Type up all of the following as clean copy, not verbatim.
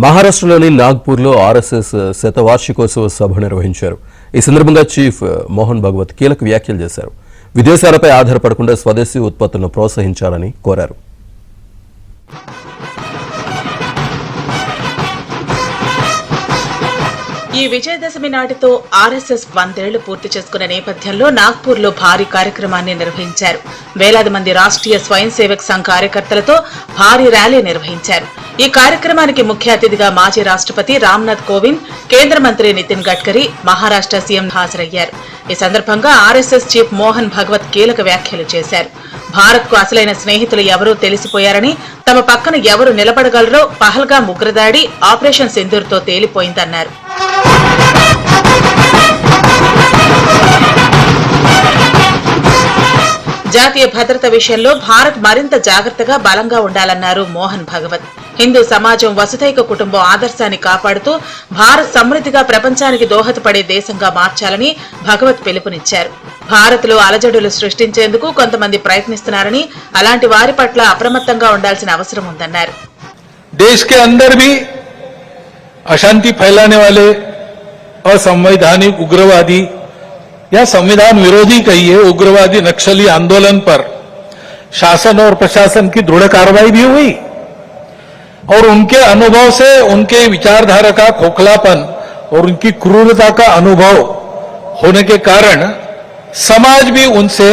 మహారాష్ట్రలోని నాగ్పూర్లో ఆర్ఎస్ఎస్ శతవార్షికోత్సవ సభ నిర్వహించారు. ఈ సందర్భంగా చీఫ్ మోహన్ భగవత్ కీలక వ్యాఖ్యలు చేశారు. విదేశాలపై ఆధారపడకుండా స్వదేశీ ఉత్పత్తులను ప్రోత్సహించాలని కోరారు. ఈ విజయదశమి నాటితో ఆర్ఎస్ఎస్ 100 ఏళ్లు పూర్తి చేసుకున్న నేపథ్యంలో నాగ్పూర్లో భారీ కార్యక్రమాన్ని నిర్వహించారు. వేలాది మంది రాష్ట్రీయ స్వయం సేవక్ సంఘ్ కార్యకర్తలతో భారీ ర్యాలీ నిర్వహించారు. ఈ కార్యక్రమానికి ముఖ్య అతిథిగా మాజీ రాష్ట్రపతి రామ్నాథ్ కోవింద్, కేంద్ర మంత్రి నితిన్ గడ్కరీ, మహారాష్ట్ర సీఎం హాజరయ్యారు. ఈ సందర్భంగా ఆర్ఎస్ఎస్ చీఫ్ మోహన్ భగవత్ కీలక వ్యాఖ్యలు చేశారు. భారత్ కు అసలైన స్నేహితులు ఎవరో తెలిసిపోయారని, తమ పక్కన ఎవరు నిలబడగలరో పహల్గామ్ ఉగ్రదాడి, ఆపరేషన్ సింధూర్తో తేలిపోయిందన్నారు. జాతీయ భద్రత విషయంలో భారత్ మరింత జాగ్రత్తగా బలంగా ఉండాలన్నారు మోహన్ భగవత్. హిందూ సమాజం వసుధైక కుటుంబం ఆదర్శాన్ని కాపాడుతూ భారత్ సమృద్ధిగా ప్రపంచానికి దోహదపడే దేశంగా మార్చాలని భగవత్ పిలుపునిచ్చారు. భారత్లో అలజడులు సృష్టించేందుకు కొంతమంది ప్రయత్నిస్తున్నారని, అలాంటి వారి పట్ల అప్రమత్తంగా ఉండాల్సిన అవసరం ఉందన్నారు. దేశ్ के अंदर भी अशांति फैलाने वाले असंवैधानिक उग्रवादी या संविधान विरोधी कहिए उग्रवादी नक्सली आंदोलन पर शासन और प्रशासन की दृढ़ कार्रवाई भी हुई और उनके अनुभव से उनके विचारधारा का खोखलापन और उनकी क्रूरता का अनुभव होने के कारण समाज भी उनसे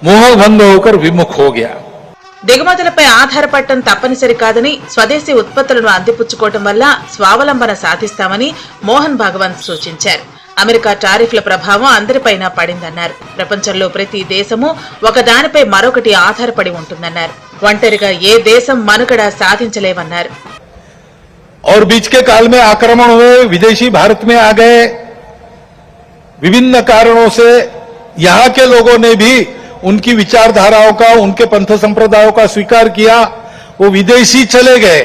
मोहभंग होकर विमुख हो गया. దిగుమతులపై ఆధారపడటం తప్పనిసరి కాదని, స్వదేశీ ఉత్పత్తులను అందిపుచ్చుకోవటం వల్ల స్వావలంబన సాధిస్తామని మోహన్ భగవంత్ సూచించారు. అమెరికా టారిఫ్ల ప్రభావం అందరిపైనా పడిందన్నారు. ప్రపంచంలో ప్రతి దేశము ఒకదానిపై మరొకటి ఆధారపడి ఉంటుందన్నారు. ఒంటరిగా ఏ దేశం మనుగడ సాధించలేవన్నారు. और बीच के काल में आक्रमण हुए, विदेशी भारत में आ गए, विभिन्न कारणों से यहां के लोगों ने भी उनकी विचारधाराओं का, उनके पंथ संप्रदायों का स्वीकार किया. वो विदेशी चले गए,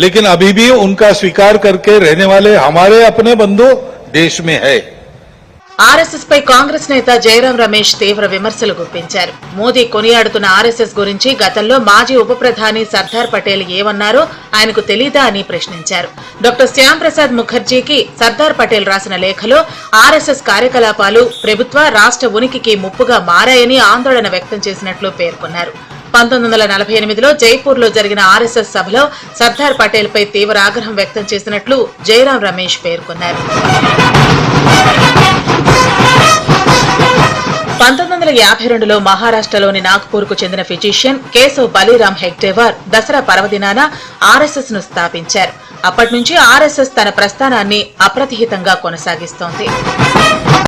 लेकिन अभी भी उनका स्वीकार करके रहने वाले हमारे अपने बंधु देश में है. ఆర్ఎస్ఎస్ పై కాంగ్రెస్ నేత జయరాం రమేష్ తీవ్ర విమర్శలు గుప్పించారు. మోదీ కొనియాడుతున్న ఆర్ఎస్ఎస్ గురించి గతంలో మాజీ ఉప ప్రధాని సర్దార్ పటేల్ ఏమన్నారో ఆయనకు తెలీదా అని ప్రశ్నించారు. డాక్టర్ శ్యామ్ ప్రసాద్ ముఖర్జీకి సర్దార్ పటేల్ రాసిన లేఖలో ఆర్ఎస్ఎస్ కార్యకలాపాలు ప్రభుత్వ, రాష్ట్ర ఉనికికి ముప్పుగా మారాయని ఆందోళన వ్యక్తం చేసినట్లు పేర్కొన్నారు. 1948లో జైపూర్లో జరిగిన ఆర్ఎస్ఎస్ సభలో సర్దార్ పటేల్ పై తీవ్ర ఆగ్రహం వ్యక్తం చేసినట్లు జయరాం రమేష్ పేర్కొన్నారు. 1952లో మహారాష్ట్రలోని నాగ్పూర్ కు చెందిన ఫిజీషియన్ కేశవ్ బలీరామ్ హెగ్డేవార్ దసరా పర్వదినాన ఆర్ఎస్ఎస్ ను స్థాపించారు. అప్పటి నుంచి ఆర్ఎస్ఎస్ తన ప్రస్థానాన్ని అప్రతిహితంగా కొనసాగిస్తోంది.